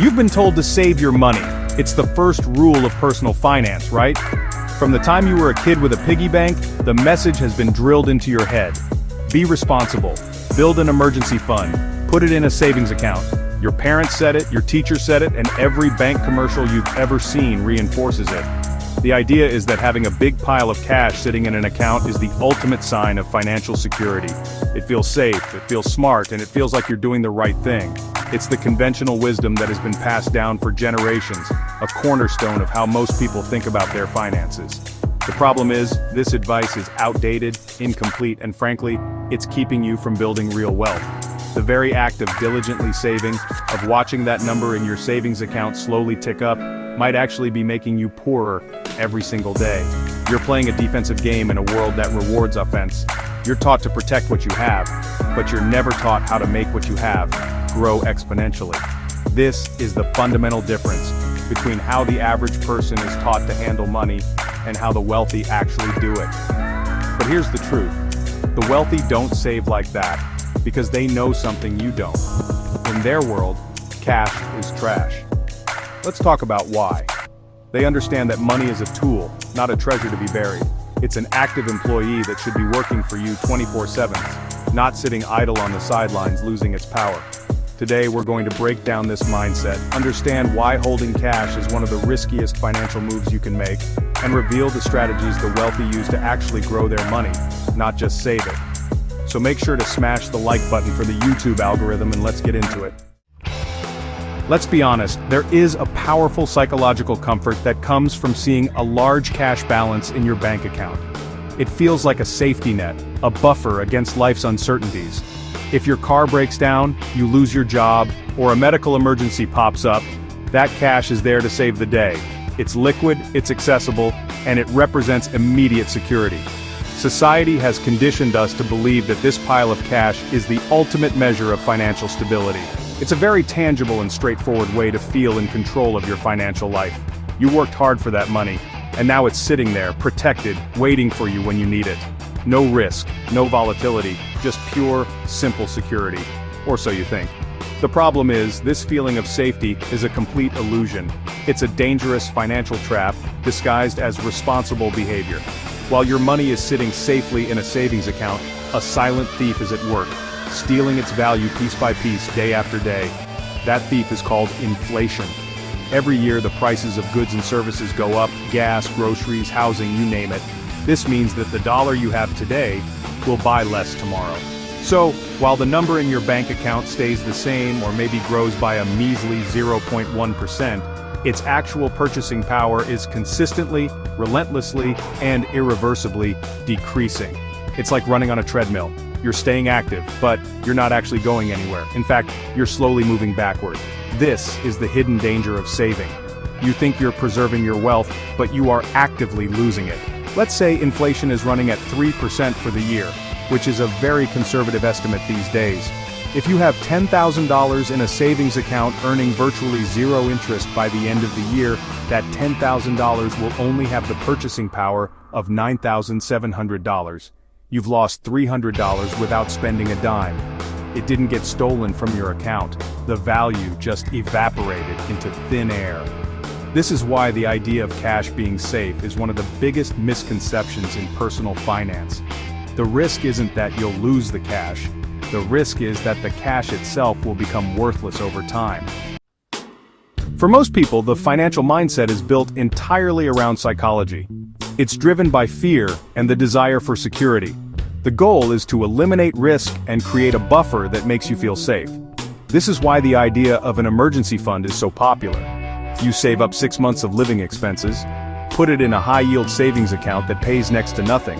You've been told to save your money. It's the first rule of personal finance, right? From the time you were a kid with a piggy bank, the message has been drilled into your head. Be responsible. Build an emergency fund. Put it in a savings account. Your parents said it, your teacher said it, and every bank commercial you've ever seen reinforces it. The idea is that having a big pile of cash sitting in an account is the ultimate sign of financial security. It feels safe, it feels smart, and it feels like you're doing the right thing. It's the conventional wisdom that has been passed down for generations, a cornerstone of how most people think about their finances. The problem is, this advice is outdated, incomplete, and frankly, it's keeping you from building real wealth. The very act of diligently saving, of watching that number in your savings account slowly tick up, might actually be making you poorer every single day. You're playing a defensive game in a world that rewards offense. You're taught to protect what you have, but you're never taught how to make what you have grow exponentially. This is the fundamental difference between how the average person is taught to handle money and how the wealthy actually do it. But here's the truth. The wealthy don't save like that because they know something you don't. In their world, cash is trash. Let's talk about why. They understand that money is a tool, not a treasure to be buried. It's an active employee that should be working for you 24/7, not sitting idle on the sidelines losing its power. Today we're going to break down this mindset, understand why holding cash is one of the riskiest financial moves you can make, and reveal the strategies the wealthy use to actually grow their money, not just save it. So make sure to smash the like button for the YouTube algorithm and let's get into it. Let's be honest, there is a powerful psychological comfort that comes from seeing a large cash balance in your bank account. It feels like a safety net, a buffer against life's uncertainties. If your car breaks down, you lose your job, or a medical emergency pops up, that cash is there to save the day. It's liquid, it's accessible, and it represents immediate security. Society has conditioned us to believe that this pile of cash is the ultimate measure of financial stability. It's a very tangible and straightforward way to feel in control of your financial life. You worked hard for that money, and now it's sitting there, protected, waiting for you when you need it. No risk, no volatility, just pure, simple security. Or so you think. The problem is, this feeling of safety is a complete illusion. It's a dangerous financial trap, disguised as responsible behavior. While your money is sitting safely in a savings account, a silent thief is at work, stealing its value piece by piece, day after day. That thief is called inflation. Every year the prices of goods and services go up, gas, groceries, housing, you name it. This means that the dollar you have today will buy less tomorrow. So, while the number in your bank account stays the same or maybe grows by a measly 0.1%, its actual purchasing power is consistently, relentlessly, and irreversibly decreasing. It's like running on a treadmill. You're staying active, but you're not actually going anywhere. In fact, you're slowly moving backward. This is the hidden danger of saving. You think you're preserving your wealth, but you are actively losing it. Let's say inflation is running at 3% for the year, which is a very conservative estimate these days. If you have $10,000 in a savings account earning virtually zero interest by the end of the year, that $10,000 will only have the purchasing power of $9,700. You've lost $300 without spending a dime. It didn't get stolen from your account. The value just evaporated into thin air. This is why the idea of cash being safe is one of the biggest misconceptions in personal finance. The risk isn't that you'll lose the cash. The risk is that the cash itself will become worthless over time. For most people, the financial mindset is built entirely around psychology. It's driven by fear and the desire for security. The goal is to eliminate risk and create a buffer that makes you feel safe. This is why the idea of an emergency fund is so popular. You save up 6 months of living expenses, put it in a high-yield savings account that pays next to nothing,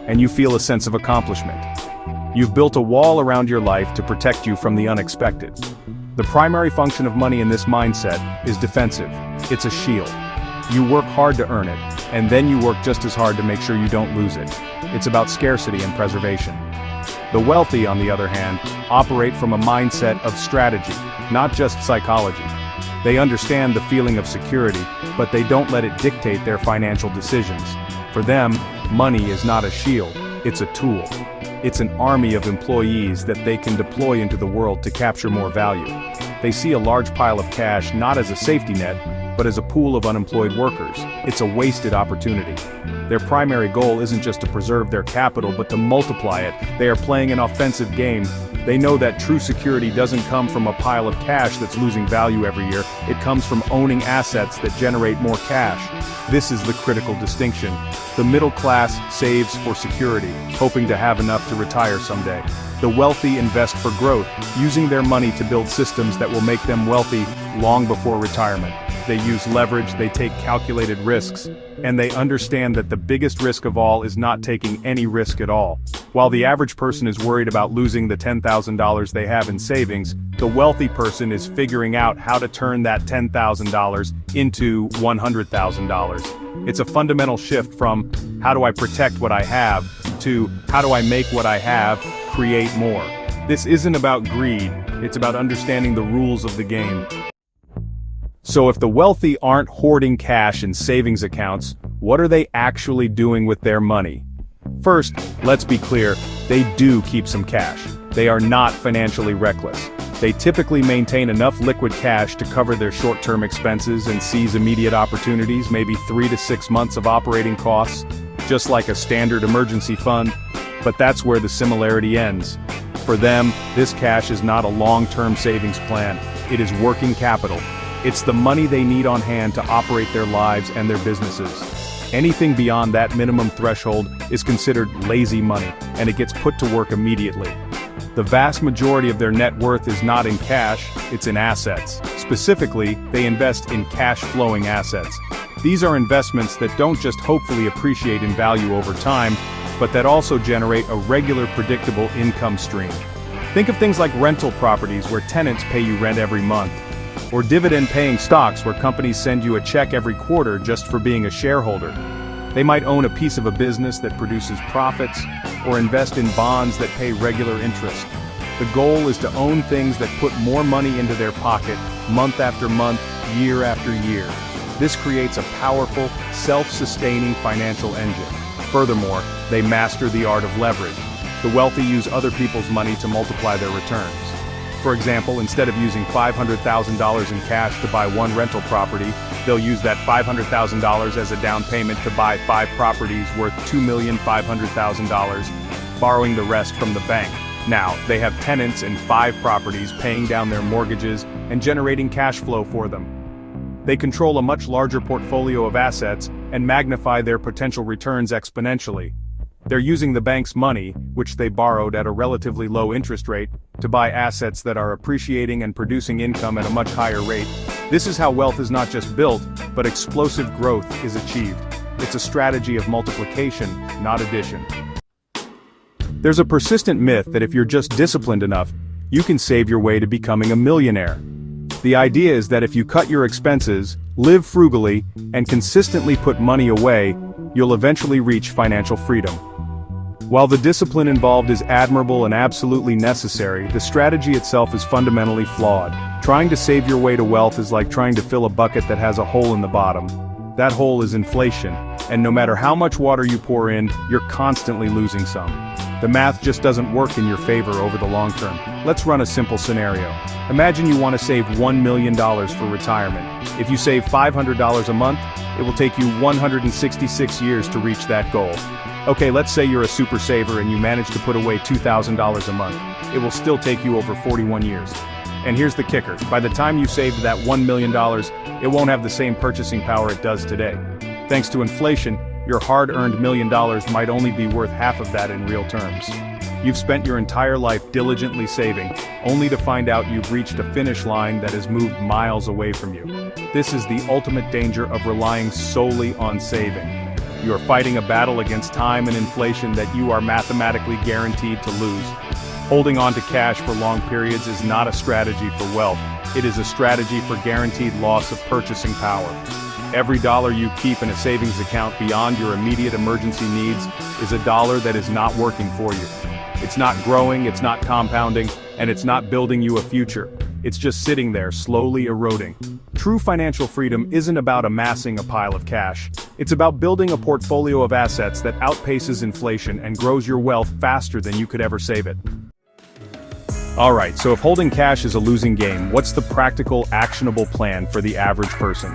and you feel a sense of accomplishment. You've built a wall around your life to protect you from the unexpected. The primary function of money in this mindset is defensive. It's a shield. You work hard to earn it, and then you work just as hard to make sure you don't lose it. It's about scarcity and preservation. The wealthy, on the other hand, operate from a mindset of strategy, not just psychology. They understand the feeling of security, but they don't let it dictate their financial decisions. For them, money is not a shield, it's a tool. It's an army of employees that they can deploy into the world to capture more value. They see a large pile of cash not as a safety net, but as a pool of unemployed workers. It's a wasted opportunity. Their primary goal isn't just to preserve their capital but to multiply it. They are playing an offensive game. They know that true security doesn't come from a pile of cash that's losing value every year. It comes from owning assets that generate more cash. This is the critical distinction. The middle class saves for security, hoping to have enough to retire someday. The wealthy invest for growth, using their money to build systems that will make them wealthy long before retirement. They use leverage, they take calculated risks, and they understand that the biggest risk of all is not taking any risk at all. While the average person is worried about losing the $10,000 they have in savings, the wealthy person is figuring out how to turn that $10,000 into $100,000. It's a fundamental shift from, how do I protect what I have, to, how do I make what I have create more. This isn't about greed, it's about understanding the rules of the game. So if the wealthy aren't hoarding cash in savings accounts, what are they actually doing with their money? First, let's be clear, they do keep some cash. They are not financially reckless. They typically maintain enough liquid cash to cover their short-term expenses and seize immediate opportunities, maybe 3 to 6 months of operating costs, just like a standard emergency fund. But that's where the similarity ends. For them, this cash is not a long-term savings plan. It is working capital. It's the money they need on hand to operate their lives and their businesses. Anything beyond that minimum threshold is considered lazy money, and it gets put to work immediately. The vast majority of their net worth is not in cash, it's in assets. Specifically, they invest in cash-flowing assets. These are investments that don't just hopefully appreciate in value over time, but that also generate a regular, predictable income stream. Think of things like rental properties where tenants pay you rent every month, or dividend-paying stocks where companies send you a check every quarter just for being a shareholder. They might own a piece of a business that produces profits, or invest in bonds that pay regular interest. The goal is to own things that put more money into their pocket, month after month, year after year. This creates a powerful, self-sustaining financial engine. Furthermore, they master the art of leverage. The wealthy use other people's money to multiply their returns. For example, instead of using $500,000 in cash to buy one rental property, they'll use that $500,000 as a down payment to buy 5 properties worth $2,500,000, borrowing the rest from the bank. Now, they have tenants in 5 properties paying down their mortgages and generating cash flow for them. They control a much larger portfolio of assets and magnify their potential returns exponentially. They're using the bank's money, which they borrowed at a relatively low interest rate, to buy assets that are appreciating and producing income at a much higher rate. This is how wealth is not just built, but explosive growth is achieved. It's a strategy of multiplication, not addition. There's a persistent myth that if you're just disciplined enough, you can save your way to becoming a millionaire. The idea is that if you cut your expenses, live frugally, and consistently put money away, you'll eventually reach financial freedom. While the discipline involved is admirable and absolutely necessary, the strategy itself is fundamentally flawed. Trying to save your way to wealth is like trying to fill a bucket that has a hole in the bottom. That hole is inflation, and no matter how much water you pour in, you're constantly losing some. The math just doesn't work in your favor over the long term. Let's run a simple scenario. Imagine you want to save $1 million for retirement. If you save $500 a month, it will take you 166 years to reach that goal. Okay, let's say you're a super saver and you manage to put away $2,000 a month. It will still take you over 41 years. And here's the kicker, by the time you saved that $1 million, it won't have the same purchasing power it does today. Thanks to inflation, your hard-earned $1 million might only be worth half of that in real terms. You've spent your entire life diligently saving, only to find out you've reached a finish line that has moved miles away from you. This is the ultimate danger of relying solely on saving. You are fighting a battle against time and inflation that you are mathematically guaranteed to lose. Holding on to cash for long periods is not a strategy for wealth. It is a strategy for guaranteed loss of purchasing power. Every dollar you keep in a savings account beyond your immediate emergency needs is a dollar that is not working for you. It's not growing, it's not compounding, and it's not building you a future. It's just sitting there, slowly eroding. True financial freedom isn't about amassing a pile of cash. It's about building a portfolio of assets that outpaces inflation and grows your wealth faster than you could ever save it. Alright, so if holding cash is a losing game, what's the practical, actionable plan for the average person?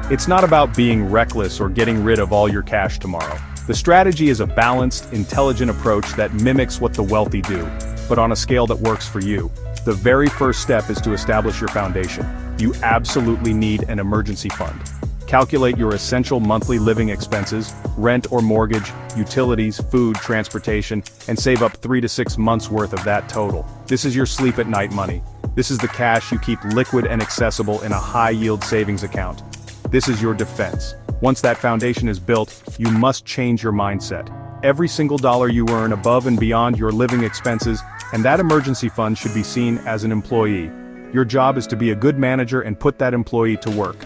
It's not about being reckless or getting rid of all your cash tomorrow. The strategy is a balanced, intelligent approach that mimics what the wealthy do, but on a scale that works for you. The very first step is to establish your foundation. You absolutely need an emergency fund. Calculate your essential monthly living expenses, rent or mortgage, utilities, food, transportation, and save up 3 to 6 months worth of that total. This is your sleep at night money. This is the cash you keep liquid and accessible in a high-yield savings account. This is your defense. Once that foundation is built, you must change your mindset. Every single dollar you earn above and beyond your living expenses, and that emergency fund should be seen as an employee. Your job is to be a good manager and put that employee to work.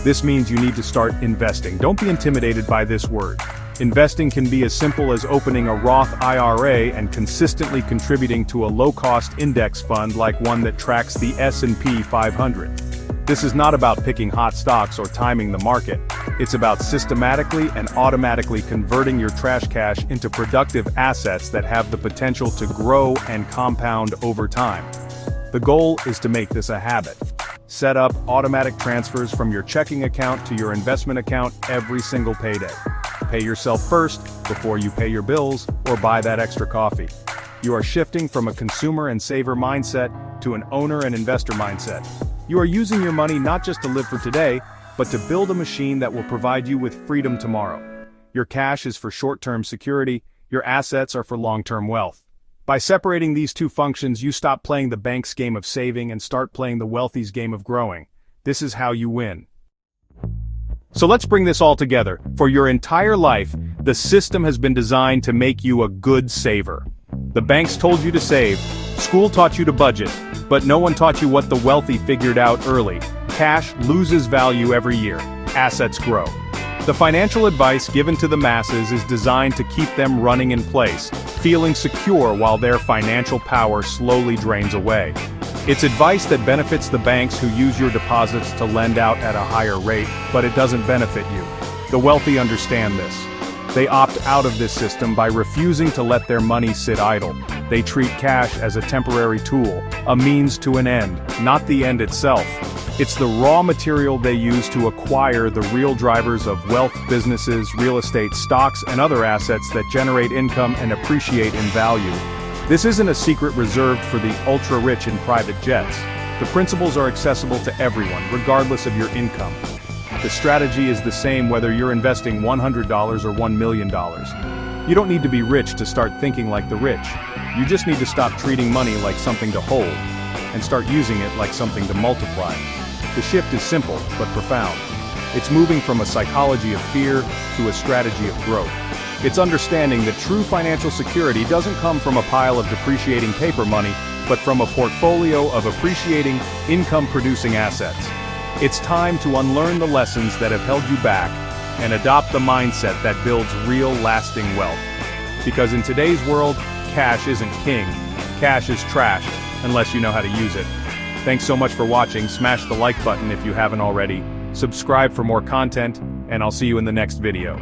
This means you need to start investing. Don't be intimidated by this word. Investing can be as simple as opening a Roth IRA and consistently contributing to a low-cost index fund like one that tracks the S&P 500. This is not about picking hot stocks or timing the market. It's about systematically and automatically converting your trash cash into productive assets that have the potential to grow and compound over time. The goal is to make this a habit. Set up automatic transfers from your checking account to your investment account every single payday. Pay yourself first before you pay your bills or buy that extra coffee. You are shifting from a consumer and saver mindset to an owner and investor mindset. You are using your money not just to live for today, but to build a machine that will provide you with freedom tomorrow. Your cash is for short-term security, your assets are for long-term wealth. By separating these two functions, you stop playing the bank's game of saving and start playing the wealthy's game of growing. This is how you win. So let's bring this all together. For your entire life, the system has been designed to make you a good saver. The banks told you to save, school taught you to budget, but no one taught you what the wealthy figured out early. Cash loses value every year. Assets grow. The financial advice given to the masses is designed to keep them running in place, feeling secure while their financial power slowly drains away. It's advice that benefits the banks who use your deposits to lend out at a higher rate, but it doesn't benefit you. The wealthy understand this. They opt out of this system by refusing to let their money sit idle. They treat cash as a temporary tool, a means to an end, not the end itself. It's the raw material they use to acquire the real drivers of wealth: businesses, real estate, stocks, and other assets that generate income and appreciate in value. This isn't a secret reserved for the ultra-rich in private jets. The principles are accessible to everyone, regardless of your income. The strategy is the same whether you're investing $100 or $1 million. You don't need to be rich to start thinking like the rich. You just need to stop treating money like something to hold, and start using it like something to multiply. The shift is simple, but profound. It's moving from a psychology of fear to a strategy of growth. It's understanding that true financial security doesn't come from a pile of depreciating paper money, but from a portfolio of appreciating, income-producing assets. It's time to unlearn the lessons that have held you back and adopt the mindset that builds real, lasting wealth. Because in today's world, cash isn't king. Cash is trash, unless you know how to use it. Thanks so much for watching. Smash the like button if you haven't already. Subscribe for more content, and I'll see you in the next video.